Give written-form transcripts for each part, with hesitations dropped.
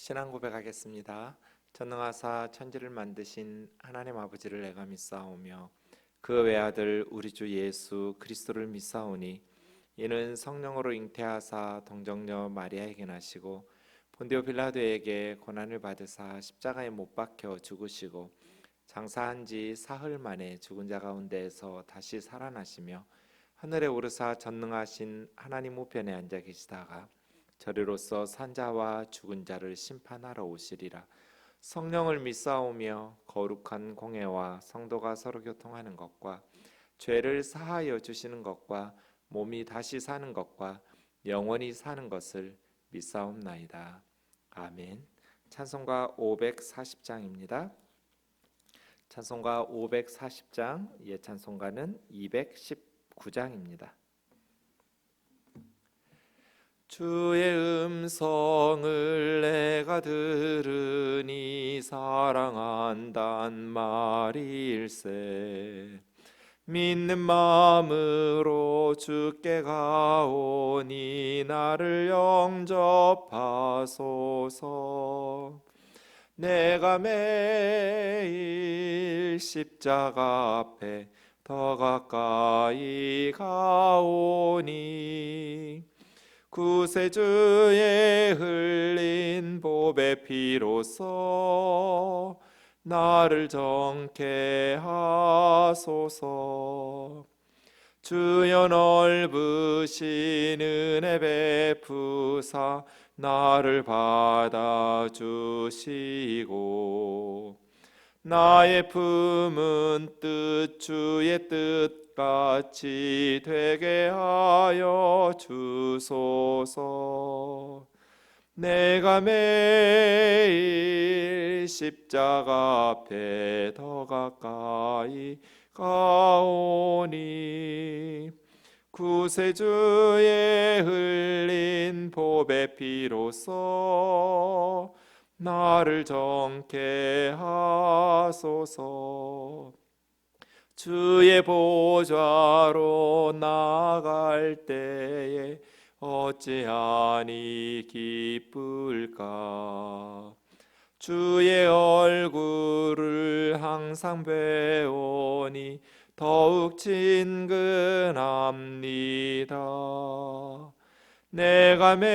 신앙 고백하겠습니다. 전능하사 천지를 만드신 하나님 아버지를 내가 믿사오며 그 외아들 우리 주 예수 그리스도를 믿사오니 이는 성령으로 잉태하사 동정녀 마리아에게 나시고 본디오 빌라도에게 고난을 받으사 십자가에 못 박혀 죽으시고 장사한 지 사흘 만에 죽은 자 가운데에서 다시 살아나시며 하늘에 오르사 전능하신 하나님 우편에 앉아 계시다가 저리로서 산자와 죽은 자를 심판하러 오시리라. 성령을 믿사오며 거룩한 공회와 성도가 서로 교통하는 것과 죄를 사하여 주시는 것과 몸이 다시 사는 것과 영원히 사는 것을 믿사옵나이다. 아멘. 찬송가 540장입니다. 찬송가 540장, 예찬송가는 219장입니다. 주의 음성을 내가 들으니 사랑한단 말일세. 믿는 마음으로 주께 가오니 나를 영접하소서. 내가 매일 십자가 앞에 더 가까이 가오니 구세주의 흘린 보배 피로써 나를 정케 하소서. 주여 넓으신 은혜 베푸사 나를 받아주시고 나의 품은 뜻 주의 뜻같이 되게 하여 주소서. 내가 매일 십자가 앞에 더 가까이 가오니 구세주의 흘린 보배 피로써 나를 정케 하소서. 주의 보좌로 나아갈 때에 어찌하니 기쁠까. 주의 얼굴을 항상 배우니 더욱 친근합니다. 내가 매일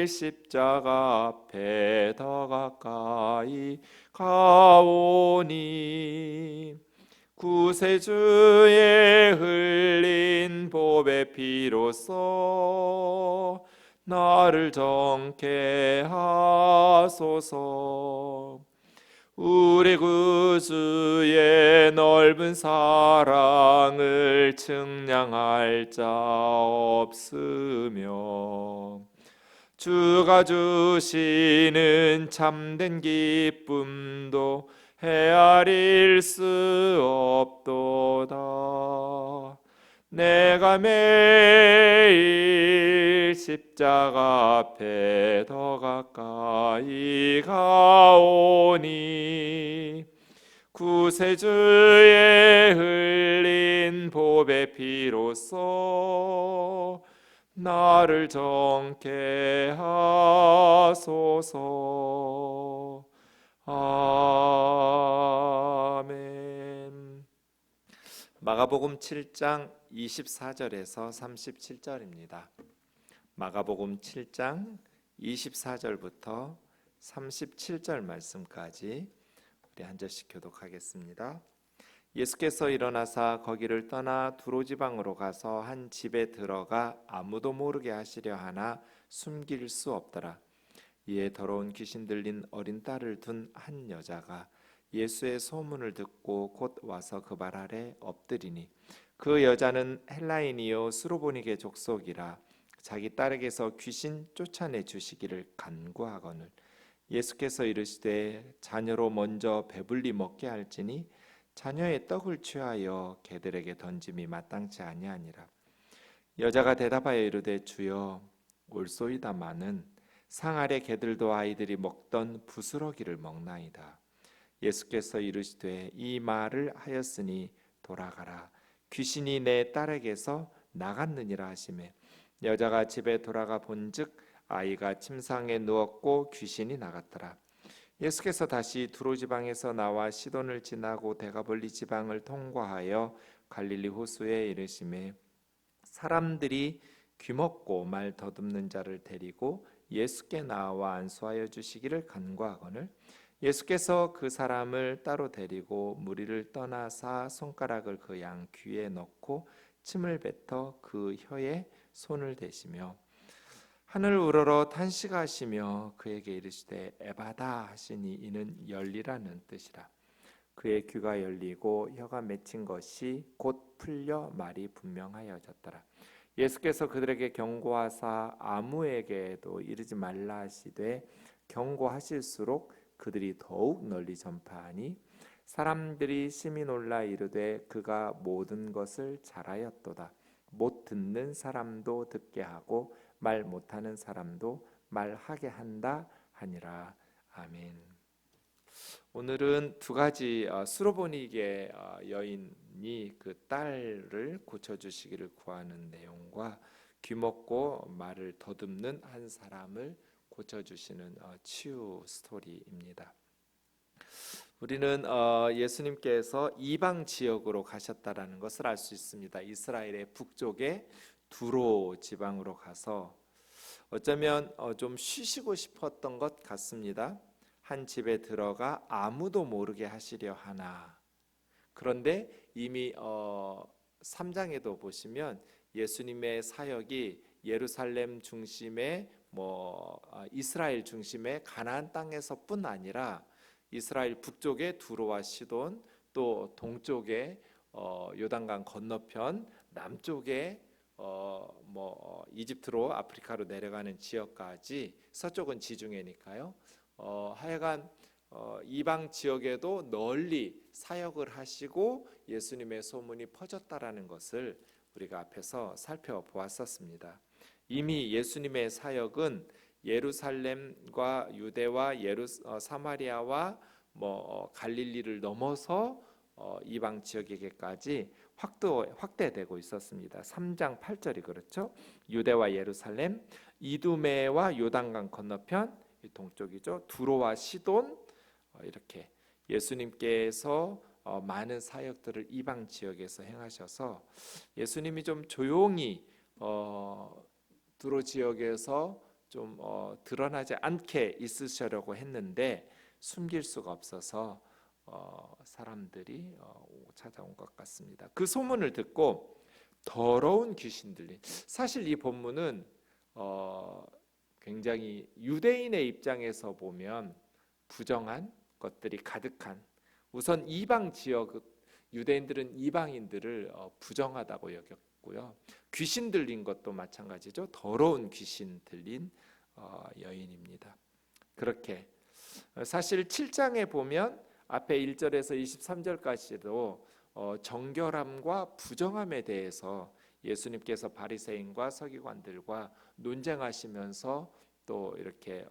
십자가 앞에 더 가까이 가오니 구세주의 흘린 보배 피로써 나를 정케 하소서. 우리 구주의 넓은 사랑을 측량할 자 없으며 주가 주시는 참된 기쁨도 헤아릴 수 없도다. 내가 매일 십자가 앞에 더 가까이 가오니 구세주의 흘린 보배 피로써 나를 정케 하소서. 아멘. 마가복음 7장 24절에서 37절입니다. 마가복음 7장 24절부터 37절 말씀까지 우리 한 절씩 교독하겠습니다. 예수께서 일어나사 거기를 떠나 두로 지방으로 가서 한 집에 들어가 아무도 모르게 하시려 하나 숨길 수 없더라. 이에 더러운 귀신 들린 어린 딸을 둔 한 여자가 예수의 소문을 듣고 곧 와서 그 발 아래 엎드리니 그 여자는 헬라인이요 수로보니게 족속이라 자기 딸에게서 귀신 쫓아내 주시기를 간구하거늘 예수께서 이르시되 자녀로 먼저 배불리 먹게 할지니 자녀의 떡을 취하여 개들에게 던짐이 마땅치 아니하니라. 여자가 대답하여 이르되 주여 올소이다마는 상 아래 개들도 아이들이 먹던 부스러기를 먹나이다. 예수께서 이르시되 이 말을 하였으니 돌아가라 귀신이 내 딸에게서 나갔느니라 하시매 여자가 집에 돌아가 본즉 아이가 침상에 누웠고 귀신이 나갔더라. 예수께서 다시 두로 지방에서 나와 시돈을 지나고 데가볼리 지방을 통과하여 갈릴리 호수에 이르시매 사람들이 귀먹고 말 더듬는 자를 데리고 예수께 나와 안수하여 주시기를 간구하거늘 예수께서 그 사람을 따로 데리고 무리를 떠나사 손가락을 그 양 귀에 넣고 침을 뱉어 그 혀에 손을 대시며 하늘 우러러 탄식하시며 그에게 이르시되 에바다 하시니 이는 열리라는 뜻이라. 그의 귀가 열리고 혀가 맺힌 것이 곧 풀려 말이 분명하여졌더라. 예수께서 그들에게 경고하사 아무에게도 이르지 말라 하시되 경고하실수록 그들이 더욱 널리 전파하니 사람들이 심히 놀라 이르되 그가 모든 것을 잘하였도다. 못 듣는 사람도 듣게 하고 말 못하는 사람도 말하게 한다 하니라. 아멘. 오늘은 두 가지 수로보니게 여인이 그 딸을 고쳐주시기를 구하는 내용과 귀먹고 말을 더듬는 한 사람을 고쳐주시는 치유 스토리입니다. 우리는 예수님께서 이방 지역으로 가셨다라는 것을 알 수 있습니다. 이스라엘의 북쪽에 두로 지방으로 가서 어쩌면 좀 쉬시고 싶었던 것 같습니다. 한 집에 들어가 아무도 모르게 하시려 하나. 그런데 이미 3장에도 보시면 예수님의 사역이 예루살렘 중심의 이스라엘 중심의 가나안 땅에서뿐 아니라 이스라엘 북쪽의 두로와 시돈, 또 동쪽의 요단강 건너편, 남쪽에 이집트로 아프리카로 내려가는 지역까지, 서쪽은 지중해니까요. 하여간 이방 지역에도 널리 사역을 하시고 예수님의 소문이 퍼졌다라는 것을 우리가 앞에서 살펴보았었습니다. 이미 예수님의 사역은 예루살렘과 유대와 사마리아와 갈릴리를 넘어서 이방 지역에게까지 확대되고 있었습니다. 3장 8절이 그렇죠. 유대와 예루살렘, 이두메와 요단강 건너편, 동쪽이죠. 두로와 시돈, 이렇게 예수님께서 많은 사역들을 이방 지역에서 행하셔서 예수님이 좀 조용히 두로 지역에서 좀 드러나지 않게 있으시려고 했는데 숨길 수가 없어서 사람들이 찾아온 것 같습니다. 그 소문을 듣고 더러운 귀신들이, 사실 이 본문은 굉장히 유대인의 입장에서 보면 부정한 것들이 가득한, 우선 이방 지역 유대인들은 이방인들을 부정하다고 여겼고요. 귀신 들린 것도 마찬가지죠. 더러운 귀신 들린 여인입니다. 그렇게 사실 7장에 보면 앞에 1절에서 23절까지도 정결함과 부정함에 대해서 예수님께서 바리새인과 서기관들과 논쟁하시면서 또 이렇게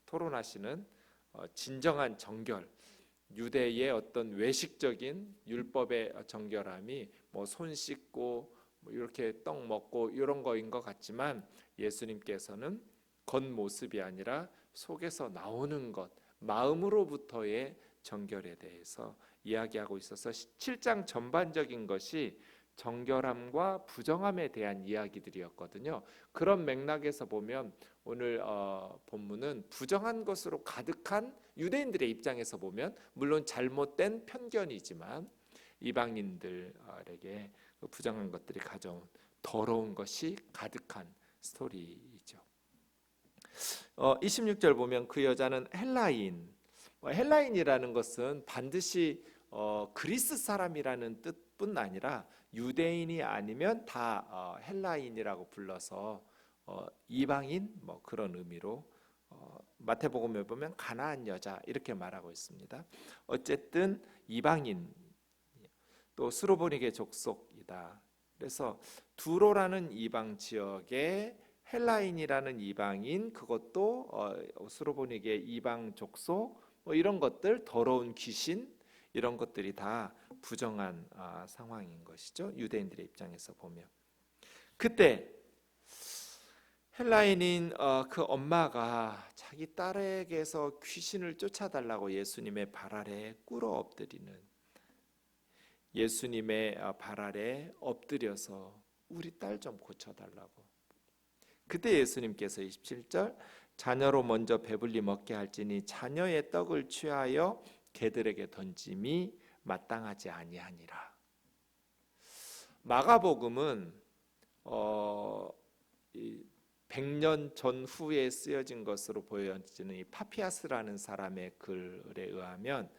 토론하시는 진정한 정결, 유대의 어떤 외식적인 율법의 정결함이 손 씻고 이렇게 떡 먹고 이런 거인 것 같지만 예수님께서는 겉모습이 아니라 속에서 나오는 것, 마음으로부터의 정결에 대해서 이야기하고 있어서 7장 전반적인 것이 정결함과 부정함에 대한 이야기들이었거든요. 그런 맥락에서 보면 오늘 본문은 부정한 것으로 가득한, 유대인들의 입장에서 보면 물론 잘못된 편견이지만 이방인들에게 부정한 것들이 가져온 더러운 것이 가득한 스토리이죠. 26절 보면 그 여자는 헬라인이라는 것은 반드시 그리스 사람이라는 뜻뿐 아니라 유대인이 아니면 다 헬라인이라고 불러서 이방인 그런 의미로 마태복음에 보면 가나안 여자 이렇게 말하고 있습니다. 어쨌든 이방인, 또 수로보니게 족속이다. 그래서 두로라는 이방 지역에 헬라인이라는 이방인, 그것도 수로보니게 이방 족속, 이런 것들, 더러운 귀신, 이런 것들이 다 부정한 상황인 것이죠. 유대인들의 입장에서 보면. 그때 헬라인인 그 엄마가 자기 딸에게서 귀신을 쫓아달라고 예수님의 발 아래 꿇어 엎드리는, 예수님의 발 아래 엎드려서 우리 딸 좀 고쳐달라고. 그때 예수님께서 27절, 자녀로 먼저 배불리 먹게 할지니 자녀의 떡을 취하여 개들에게 던짐이 마땅하지 아니하니라. 마가복음은 100년 전후에 쓰여진 것으로 보여지는 이 파피아스라는 사람의 글에 의하면,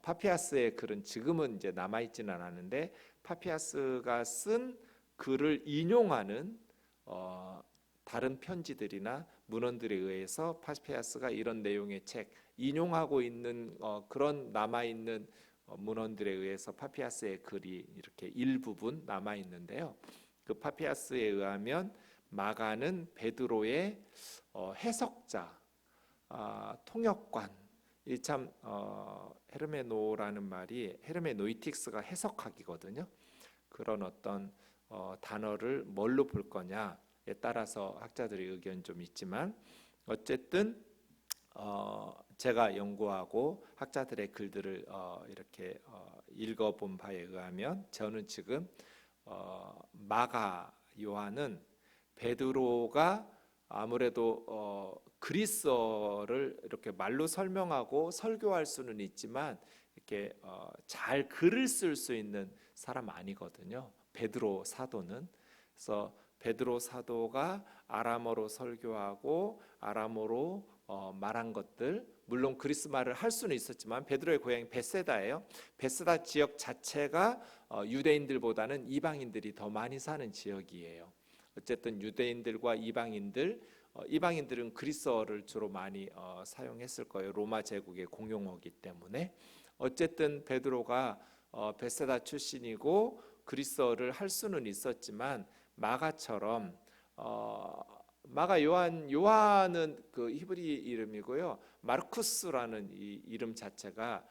파피아스의 글은 지금은 이제 남아있지는 않았는데, 파피아스가 쓴 글을 인용하는 다른 편지들이나 문헌들에 의해서 파피아스가 이런 내용의 책 인용하고 있는 그런 남아있는 문헌들에 의해서 파피아스의 글이 이렇게 일부분 남아있는데요. 그 파피아스에 의하면 마가는 베드로의 해석자, 통역관, 이참 헤르메노라는 말이 헤르메노이틱스가 해석하기거든요. 그런 어떤 단어를 뭘로 볼 거냐에 따라서 학자들의 의견 좀 있지만, 어쨌든 제가 연구하고 학자들의 글들을 이렇게 읽어본 바에 의하면, 저는 지금 마가 요한은 베드로가 아무래도 그리스어를 이렇게 말로 설명하고 설교할 수는 있지만 이렇게 잘 글을 쓸 수 있는 사람 아니거든요, 베드로 사도는. 그래서 베드로 사도가 아람어로 설교하고 아람어로 말한 것들, 물론 그리스 말을 할 수는 있었지만 베드로의 고향이 베세다예요. 베세다 지역 자체가 유대인들보다는 이방인들이 더 많이 사는 지역이에요. 어쨌든 유대인들과 이방인들은 그리스어를 주로 많이 사용했을 거예요. 로마 제국의 공용어기 때문에. 어쨌든 베드로가 베세다 출신이고 그리스어를 할 수는 있었지만, 마가처럼 마가 요한은 그 히브리 이름이고요, 마르쿠스라는 이 이름 자체가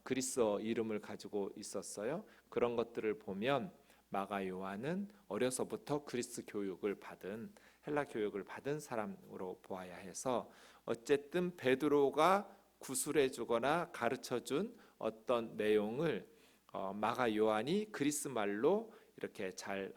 그리스어 이름을 가지고 있었어요. 그런 것들을 보면 마가 요한은 어려서부터 그리스 교육을 받은, 헬라 교육을 받은 사람으로 보아야 해서, 어쨌든 베드로가 구술해 주거나 가르쳐 준 어떤 내용을 마가 요한이 그리스 말로 이렇게 잘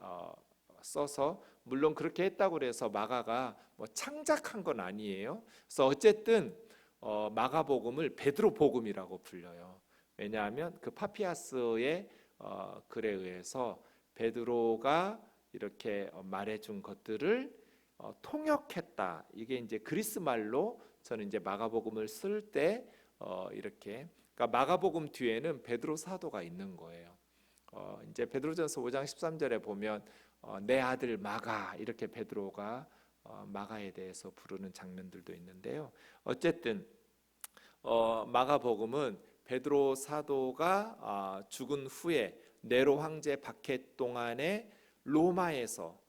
써서, 물론 그렇게 했다고 해서 마가가 뭐 창작한 건 아니에요. 그래서 어쨌든 마가복음을 베드로 복음이라고 불려요. 왜냐하면 그 파피아스의 글에 의해서 베드로가 이렇게 말해준 것들을 통역했다. 이게 이제 그리스 말로 저는 이제 마가복음을 쓸 때 이렇게, 그러니까 마가복음 뒤에는 베드로 사도가 있는 거예요. 이제 베드로전서 5장 13절에 보면 내 아들 마가, 이렇게 베드로가 마가에 대해서 부르는 장면들도 있는데요. 어쨌든 마가복음은 베드로 사도가 죽은 후에 네로 황제 박해 동안에 로마에서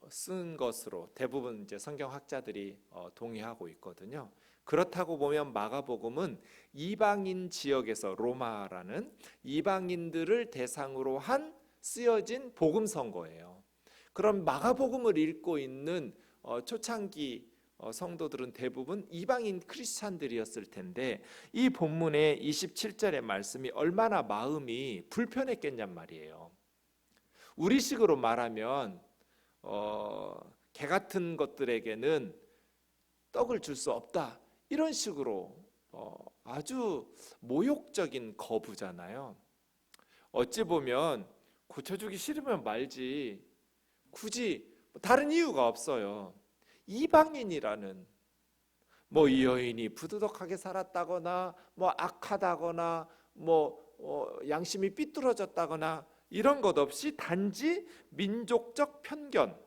쓴 것으로 대부분 이제 성경학자들이 동의하고 있거든요. 그렇다고 보면 마가복음은 이방인 지역에서, 로마라는 이방인들을 대상으로 한 쓰여진 복음 선거예요. 그럼 마가복음을 읽고 있는 초창기 성도들은 대부분 이방인 크리스찬들이었을 텐데, 이 본문의 27절의 말씀이 얼마나 마음이 불편했겠냔 말이에요. 우리식으로 말하면 개 같은 것들에게는 떡을 줄 수 없다, 이런 식으로 아주 모욕적인 거부잖아요. 어찌 보면 고쳐주기 싫으면 말지, 굳이 다른 이유가 없어요. 이방인이라는, 뭐 이 여인이 부도덕하게 살았다거나 뭐 악하다거나 뭐 양심이 삐뚤어졌다거나 이런 것 없이 단지 민족적 편견,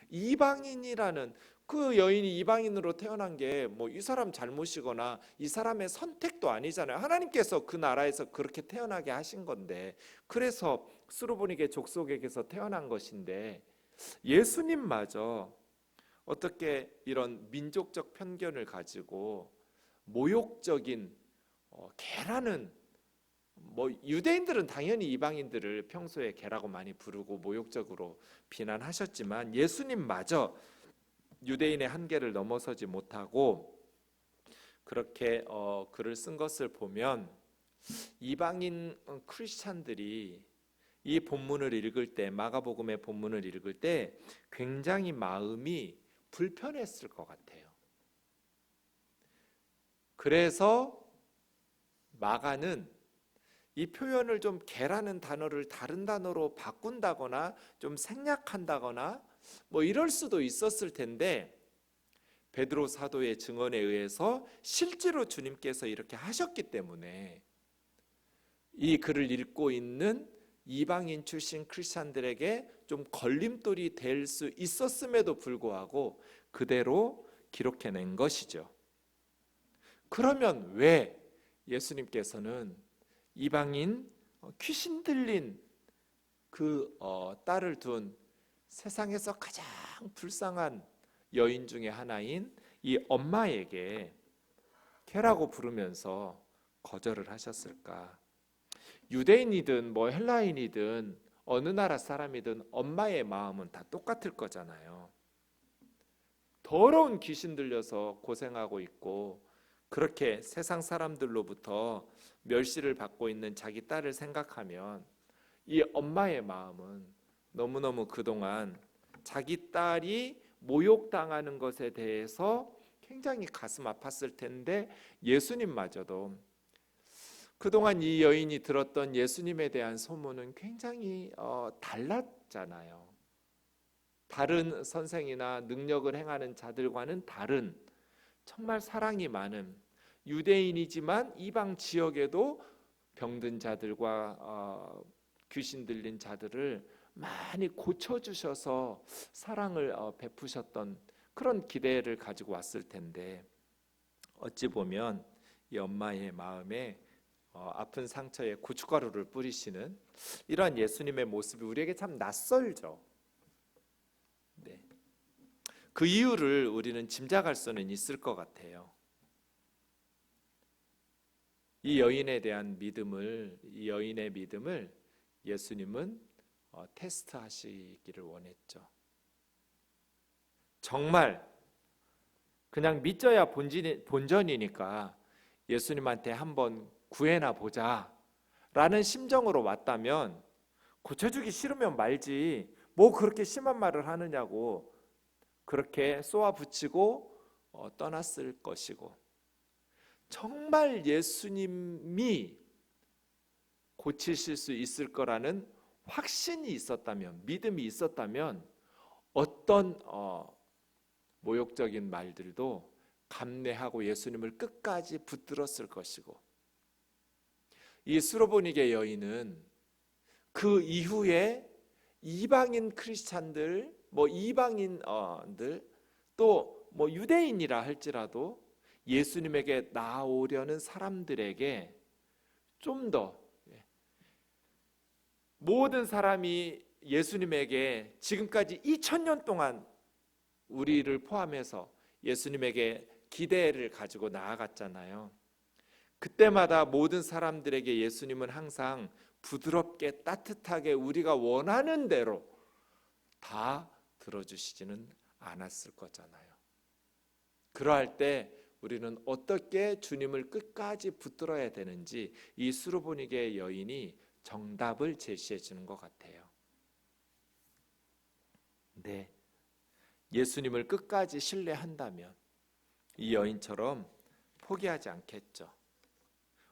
이방인이라는, 그 여인이 이방인으로 태어난 게 뭐 이 사람 잘못이거나 이 사람의 선택도 아니잖아요. 하나님께서 그 나라에서 그렇게 태어나게 하신 건데, 그래서 수르보니게 족속에게서 태어난 것인데, 예수님마저 어떻게 이런 민족적 편견을 가지고 모욕적인 개라는, 뭐 유대인들은 당연히 이방인들을 평소에 개라고 많이 부르고 모욕적으로 비난하셨지만, 예수님마저 유대인의 한계를 넘어서지 못하고 그렇게 글을 쓴 것을 보면 이방인 크리스찬들이 이 본문을 읽을 때, 마가복음의 본문을 읽을 때 굉장히 마음이 불편했을 것 같아요. 그래서 마가는 이 표현을 좀 개라는 단어를 다른 단어로 바꾼다거나 좀 생략한다거나 뭐 이럴 수도 있었을 텐데, 베드로 사도의 증언에 의해서 실제로 주님께서 이렇게 하셨기 때문에 이 글을 읽고 있는 이방인 출신 크리스찬들에게 좀 걸림돌이 될 수 있었음에도 불구하고 그대로 기록해낸 것이죠. 그러면 왜 예수님께서는 이방인 귀신 들린 그 딸을 둔 세상에서 가장 불쌍한 여인 중에 하나인 이 엄마에게 개라고 부르면서 거절을 하셨을까? 유대인이든 뭐 헬라인이든 어느 나라 사람이든 엄마의 마음은 다 똑같을 거잖아요. 더러운 귀신 들려서 고생하고 있고 그렇게 세상 사람들로부터 멸시를 받고 있는 자기 딸을 생각하면 이 엄마의 마음은 너무너무 그동안 자기 딸이 모욕당하는 것에 대해서 굉장히 가슴 아팠을 텐데, 예수님마저도 그동안 이 여인이 들었던 예수님에 대한 소문은 굉장히 달랐잖아요. 다른 선생이나 능력을 행하는 자들과는 다른 정말 사랑이 많은, 유대인이지만 이방 지역에도 병든 자들과 귀신 들린 자들을 많이 고쳐주셔서 사랑을 베푸셨던 그런 기대를 가지고 왔을 텐데, 어찌 보면 이 엄마의 마음에 아픈 상처에 고춧가루를 뿌리시는 이러한 예수님의 모습이 우리에게 참 낯설죠. 네. 그 이유를 우리는 짐작할 수는 있을 것 같아요. 이 여인의 믿음을 예수님은 테스트하시기를 원했죠. 정말 그냥 믿져야 본전이니까 예수님한테 한번 구해나 보자 라는 심정으로 왔다면, 고쳐주기 싫으면 말지 뭐 그렇게 심한 말을 하느냐고 그렇게 쏘아붙이고 떠났을 것이고, 정말 예수님이 고치실 수 있을 거라는 확신이 있었다면, 믿음이 있었다면 어떤 모욕적인 말들도 감내하고 예수님을 끝까지 붙들었을 것이고, 이 수로보니게 여인은 그 이후에 이방인 크리스찬들, 뭐 이방인들, 또 뭐 유대인이라 할지라도 예수님에게 나오려는 사람들에게 좀 더, 모든 사람이 예수님에게 지금까지 2000년 동안 우리를 포함해서 예수님에게 기대를 가지고 나아갔잖아요. 그때마다 모든 사람들에게 예수님은 항상 부드럽게 따뜻하게 우리가 원하는 대로 다 들어주시지는 않았을 거잖아요. 그러할 때 우리는 어떻게 주님을 끝까지 붙들어야 되는지 이 수로보니게 여인이 정답을 제시해 주는 것 같아요. 네, 예수님을 끝까지 신뢰한다면 이 여인처럼 포기하지 않겠죠.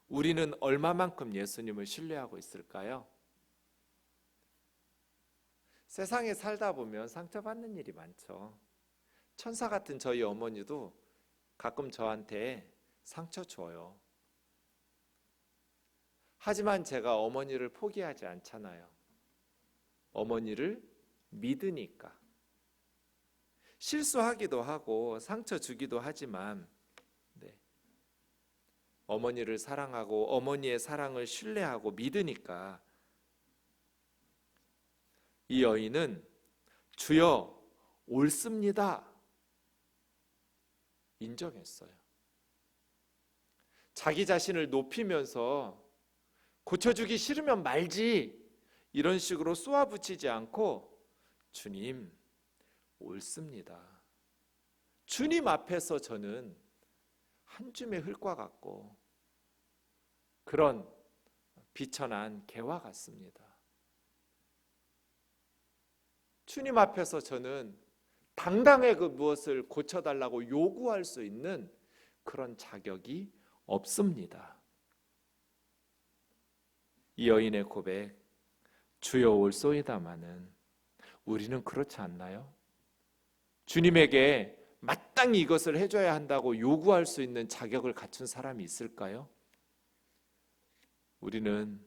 우리는 얼마만큼 예수님을 신뢰하고 있을까요? 세상에 살다 보면 상처받는 일이 많죠. 천사 같은 저희 어머니도 가끔 저한테 상처 줘요. 하지만 제가 어머니를 포기하지 않잖아요. 어머니를 믿으니까. 실수하기도 하고 상처 주기도 하지만 어머니를 사랑하고 어머니의 사랑을 신뢰하고 믿으니까 이 여인은 주여 옳습니다 인정했어요. 자기 자신을 높이면서 고쳐주기 싫으면 말지 이런 식으로 쏘아붙이지 않고 주님 옳습니다. 주님 앞에서 저는 한 줌의 흙과 같고 그런 비천한 개와 같습니다. 주님 앞에서 저는 당당히 그 무엇을 고쳐달라고 요구할 수 있는 그런 자격이 없습니다. 이 여인의 고백, 주여 올소이다마는 우리는 그렇지 않나요? 주님에게 마땅히 이것을 해줘야 한다고 요구할 수 있는 자격을 갖춘 사람이 있을까요? 우리는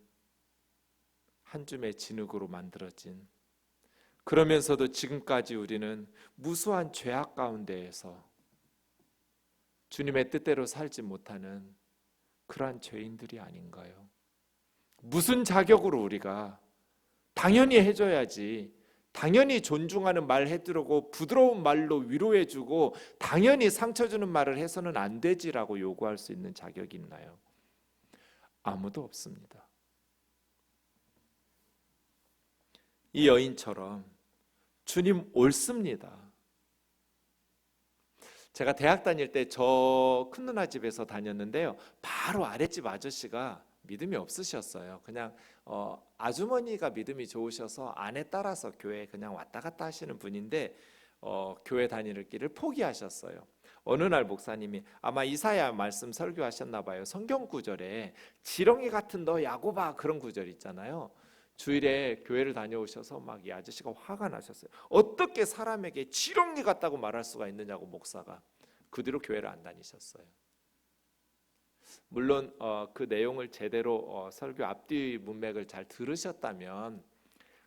한 줌의 진흙으로 만들어진, 그러면서도 지금까지 우리는 무수한 죄악 가운데에서 주님의 뜻대로 살지 못하는 그러한 죄인들이 아닌가요? 무슨 자격으로 우리가 당연히 해줘야지, 당연히 존중하는 말 해주고 부드러운 말로 위로해주고 당연히 상처 주는 말을 해서는 안 되지라고 요구할 수 있는 자격이 있나요? 아무도 없습니다. 이 여인처럼 주님 옳습니다. 제가 대학 다닐 때 저 큰 누나 집에서 다녔는데요, 바로 아랫집 아저씨가 믿음이 없으셨어요. 그냥 아주머니가 믿음이 좋으셔서 아내 따라서 교회 그냥 왔다 갔다 하시는 분인데 교회 다니는 길을 포기하셨어요. 어느 날 목사님이 아마 이사야 말씀 설교하셨나 봐요. 성경 구절에 지렁이 같은 너 야고바 그런 구절 있잖아요. 주일에 교회를 다녀오셔서 막 이 아저씨가 화가 나셨어요. 어떻게 사람에게 지렁이 같다고 말할 수가 있느냐고 목사가. 그 뒤로 교회를 안 다니셨어요. 물론 그 내용을 제대로 설교 앞뒤 문맥을 잘 들으셨다면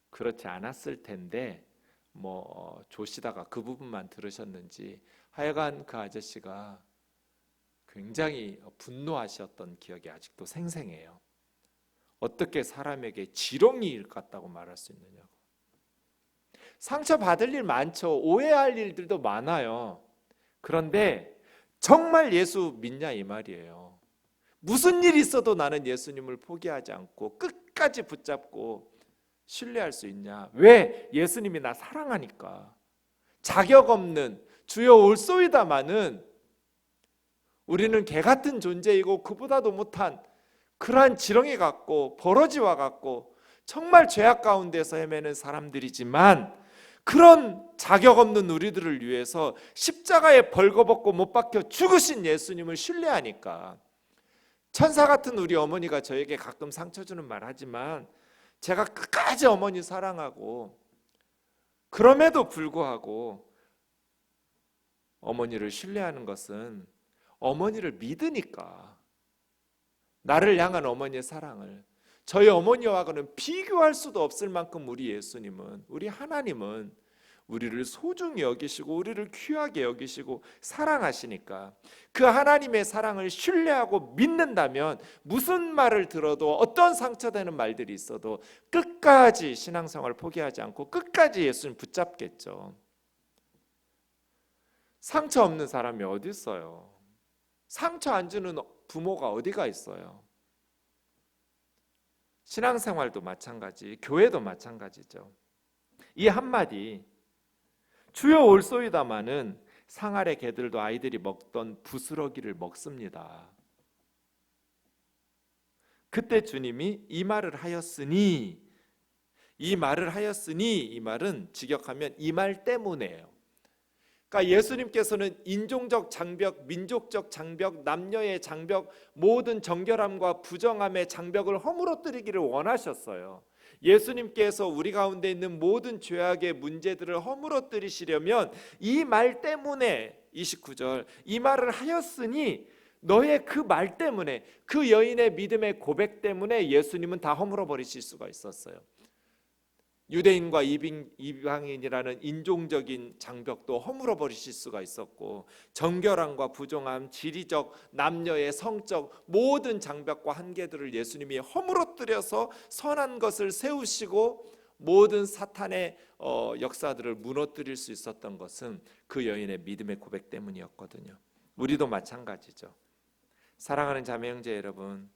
그렇지 않았을 텐데 조시다가 그 부분만 들으셨는지 하여간 그 아저씨가 굉장히 분노하셨던 기억이 아직도 생생해요. 어떻게 사람에게 지렁이 같다고 말할 수 있느냐고. 상처받을 일 많죠. 오해할 일들도 많아요. 그런데 정말 예수 믿냐 이 말이에요. 무슨 일이 있어도 나는 예수님을 포기하지 않고 끝까지 붙잡고 신뢰할 수 있냐? 왜? 예수님이 나 사랑하니까. 자격 없는 주여 올소이다마는 우리는 개 같은 존재이고 그보다도 못한 그러한 지렁이 같고 버러지와 같고 정말 죄악 가운데서 헤매는 사람들이지만 그런 자격 없는 우리들을 위해서 십자가에 벌거벗고 못 박혀 죽으신 예수님을 신뢰하니까. 천사 같은 우리 어머니가 저에게 가끔 상처 주는 말 하지만 제가 끝까지 어머니 사랑하고 그럼에도 불구하고 어머니를 신뢰하는 것은 어머니를 믿으니까. 나를 향한 어머니의 사랑을, 저희 어머니와는 비교할 수도 없을 만큼 우리 예수님은, 우리 하나님은 우리를 소중히 여기시고 우리를 귀하게 여기시고 사랑하시니까 그 하나님의 사랑을 신뢰하고 믿는다면 무슨 말을 들어도 어떤 상처되는 말들이 있어도 끝까지 신앙생활을 포기하지 않고 끝까지 예수님 붙잡겠죠. 상처 없는 사람이 어디 있어요? 상처 안 주는 부모가 어디가 있어요? 신앙생활도 마찬가지, 교회도 마찬가지죠. 이 한마디 주여 올소이다마는 상아래 개들도 아이들이 먹던 부스러기를 먹습니다. 그때 주님이 이 말을 하였으니, 이 말은 직역하면 이 말 때문에요. 그러니까 예수님께서는 인종적 장벽, 민족적 장벽, 남녀의 장벽, 모든 정결함과 부정함의 장벽을 허물어뜨리기를 원하셨어요. 예수님께서 우리 가운데 있는 모든 죄악의 문제들을 허물어뜨리시려면 이 말 때문에, 29절, 이 말을 하였으니 너의 그 말 때문에, 그 여인의 믿음의 고백 때문에 예수님은 다 허물어버리실 수가 있었어요. 유대인과 이방인이라는 인종적인 장벽도 허물어버리실 수가 있었고, 정결함과 부정함, 지리적, 남녀의 성적 모든 장벽과 한계들을 예수님이 허물어뜨려서 선한 것을 세우시고 모든 사탄의 역사들을 무너뜨릴 수 있었던 것은 그 여인의 믿음의 고백 때문이었거든요. 우리도 마찬가지죠. 사랑하는 자매 형제 여러분,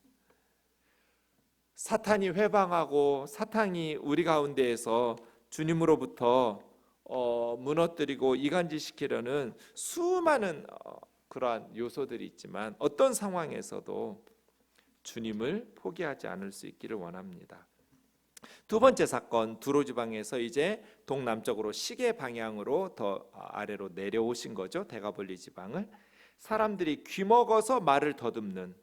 사탄이 회방하고 사탄이 우리 가운데에서 주님으로부터 무너뜨리고 이간질시키려는 수많은 그러한 요소들이 있지만 어떤 상황에서도 주님을 포기하지 않을 수 있기를 원합니다. 두 번째 사건, 두로 지방에서 이제 동남쪽으로 시계 방향으로 더 아래로 내려오신 거죠. 대가볼리 지방을. 사람들이 귀먹어서 말을 더듬는,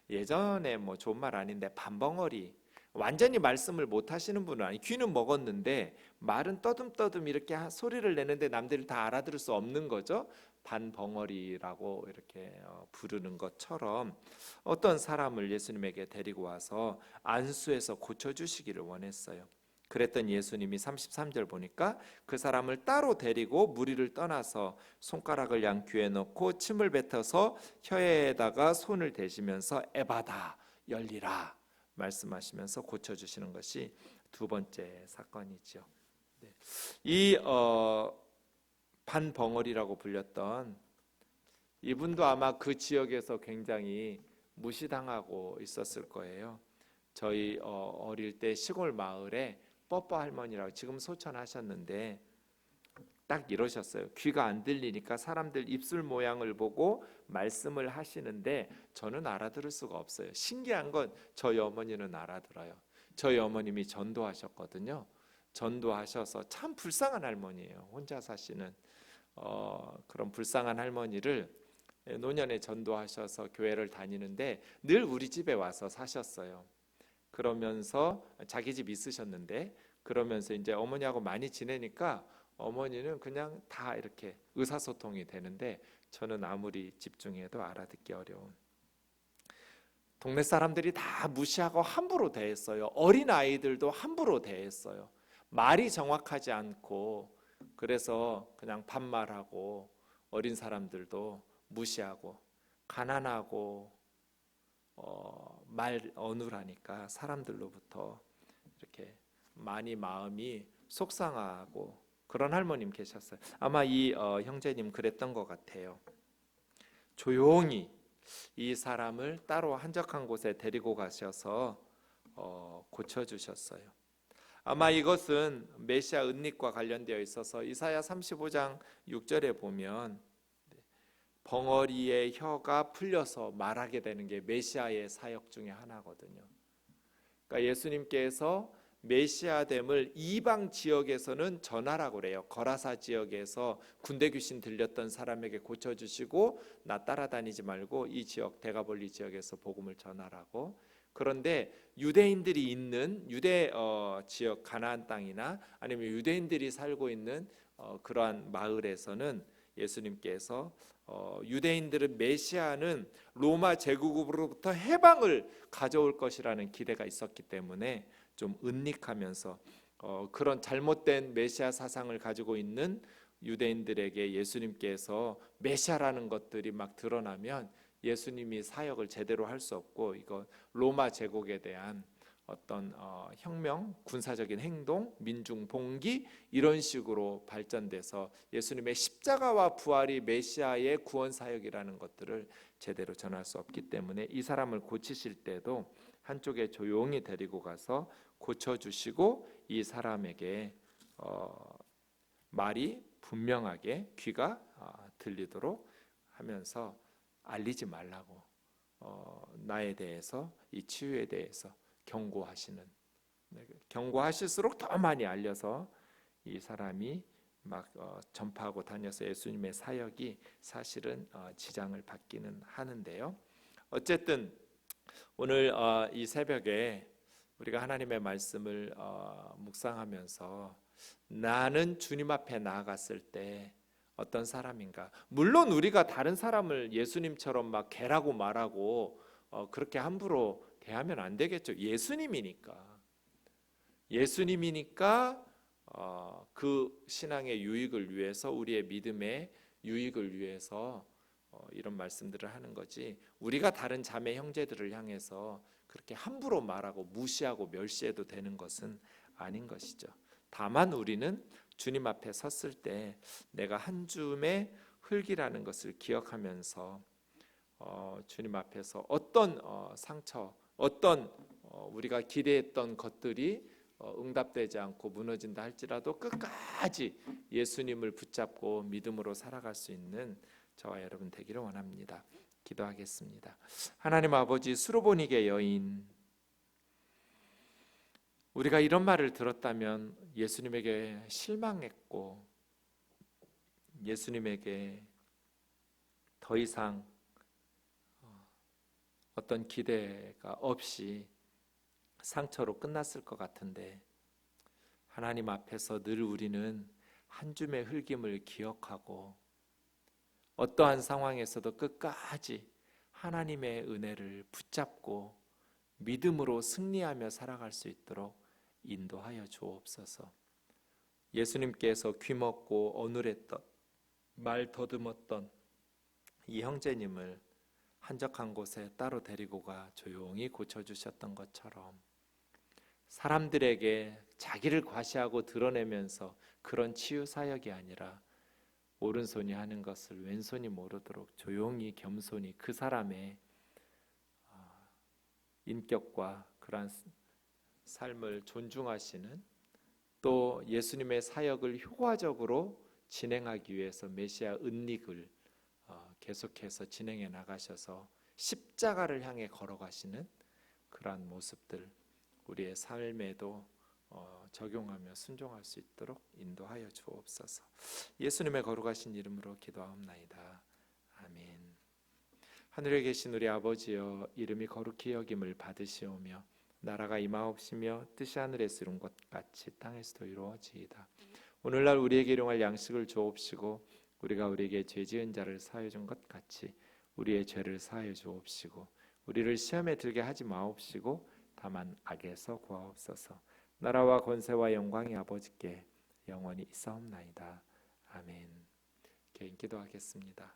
예전에 뭐 좋은 말 아닌데 반벙어리, 완전히 말씀을 못 하시는 분은 아니, 귀는 먹었는데 말은 떠듬떠듬 이렇게 소리를 내는데 남들이 다 알아들을 수 없는 거죠. 반벙어리라고 이렇게 부르는 것처럼 어떤 사람을 예수님에게 데리고 와서 안수해서 고쳐주시기를 원했어요. 그랬던 예수님이 33절 보니까 그 사람을 따로 데리고 무리를 떠나서 손가락을 양 귀에 넣고 침을 뱉어서 혀에다가 손을 대시면서 에바다 열리라 말씀하시면서 고쳐주시는 것이 두 번째 사건이죠. 네. 이 반벙어리라고 불렸던 이분도 아마 그 지역에서 굉장히 무시당하고 있었을 거예요. 저희 어릴 때 시골 마을에 뻐뻐 할머니라고, 지금 소천하셨는데 딱 이러셨어요. 귀가 안 들리니까 사람들 입술 모양을 보고 말씀을 하시는데 저는 알아들을 수가 없어요. 신기한 건 저희 어머니는 알아들어요. 저희 어머님이 전도하셨거든요. 전도하셔서 참 불쌍한 할머니예요. 혼자 사시는 그런 불쌍한 할머니를 노년에 전도하셔서 교회를 다니는데 늘 우리 집에 와서 사셨어요. 그러면서 자기 집 있으셨는데, 그러면서 이제 어머니하고 많이 지내니까 어머니는 그냥 다 이렇게 의사소통이 되는데 저는 아무리 집중해도 알아듣기 어려운, 동네 사람들이 다 무시하고 함부로 대했어요. 어린 아이들도 함부로 대했어요. 말이 정확하지 않고, 그래서 그냥 반말하고 어린 사람들도 무시하고 가난하고 말 어눌하니까 사람들로부터 이렇게 많이 마음이 속상하고 그런 할머님 계셨어요. 아마 이 형제님 그랬던 것 같아요. 조용히 이 사람을 따로 한적한 곳에 데리고 가셔서 고쳐주셨어요. 아마 이것은 메시아 은닉과 관련되어 있어서 이사야 35장 6절에 보면 벙어리의 혀가 풀려서 말하게 되는 게 메시아의 사역 중에 하나거든요. 그러니까 예수님께서 메시아됨을 이방 지역에서는 전하라고 그래요. 거라사 지역에서 군대 귀신 들렸던 사람에게 고쳐주시고 나 따라다니지 말고 이 지역 데가볼리 지역에서 복음을 전하라고. 그런데 유대인들이 있는 유대 지역 가나안 땅이나 아니면 유대인들이 살고 있는 그러한 마을에서는 예수님께서 유대인들은 메시아는 로마 제국으로부터 해방을 가져올 것이라는 기대가 있었기 때문에 좀 은닉하면서 그런 잘못된 메시아 사상을 가지고 있는 유대인들에게 예수님께서 메시아라는 것들이 막 드러나면 예수님이 사역을 제대로 할 수 없고, 이거 로마 제국에 대한 어떤 혁명, 군사적인 행동, 민중 봉기 이런 식으로 발전돼서 예수님의 십자가와 부활이 메시아의 구원 사역이라는 것들을 제대로 전할 수 없기 때문에 이 사람을 고치실 때도 한쪽에 조용히 데리고 가서 고쳐주시고 이 사람에게 말이 분명하게 귀가 들리도록 하면서 알리지 말라고, 나에 대해서 이 치유에 대해서 경고하시는, 경고하실수록 더 많이 알려서 이 사람이 막 전파하고 다녀서 예수님의 사역이 사실은 지장을 받기는 하는데요. 어쨌든 오늘 이 새벽에 우리가 하나님의 말씀을 묵상하면서 나는 주님 앞에 나아갔을 때 어떤 사람인가. 물론 우리가 다른 사람을 예수님처럼 막 개라고 말하고 그렇게 함부로 대하면 안 되겠죠. 예수님이니까 그 신앙의 유익을 위해서, 우리의 믿음의 유익을 위해서 이런 말씀들을 하는 거지, 우리가 다른 자매 형제들을 향해서 그렇게 함부로 말하고 무시하고 멸시해도 되는 것은 아닌 것이죠. 다만 우리는 주님 앞에 섰을 때 내가 한 줌의 흙이라는 것을 기억하면서 주님 앞에서 어떤 상처, 어떤 우리가 기대했던 것들이 응답되지 않고 무너진다 할지라도 끝까지 예수님을 붙잡고 믿음으로 살아갈 수 있는 저와 여러분 되기를 원합니다. 기도하겠습니다. 하나님 아버지, 수로보니게 여인, 우리가 이런 말을 들었다면 예수님에게 실망했고 예수님에게 더 이상 어떤 기대가 없이 상처로 끝났을 것 같은데, 하나님 앞에서 늘 우리는 한 줌의 흙임을 기억하고 어떠한 상황에서도 끝까지 하나님의 은혜를 붙잡고 믿음으로 승리하며 살아갈 수 있도록 인도하여 주옵소서. 예수님께서 귀먹고 어눌했던, 말 더듬었던 이 형제님을 한적한 곳에 따로 데리고 가 조용히 고쳐주셨던 것처럼 사람들에게 자기를 과시하고 드러내면서 그런 치유 사역이 아니라 오른손이 하는 것을 왼손이 모르도록 조용히 겸손히 그 사람의 인격과 그러한 삶을 존중하시는, 또 예수님의 사역을 효과적으로 진행하기 위해서 메시아 은닉을 계속해서 진행해 나가셔서 십자가를 향해 걸어가시는 그러한 모습들 우리의 삶에도 적용하며 순종할 수 있도록 인도하여 주옵소서. 예수님의 거룩하신 이름으로 기도하옵나이다. 아멘. 하늘에 계신 우리 아버지여, 이름이 거룩히 여김을 받으시오며 나라가 임하옵시며 뜻이 하늘에서 이룬 것 같이 땅에서도 이루어지이다. 오늘날 우리에게 일용할 양식을 주옵시고 우리가 우리에게 죄 지은 자를 사하여 준 것 같이 우리의 죄를 사하여 주옵시고 우리를 시험에 들게 하지 마옵시고 다만 악에서 구하옵소서. 나라와 권세와 영광이 아버지께 영원히 있사옵나이다. 아멘. 개인 기도하겠습니다.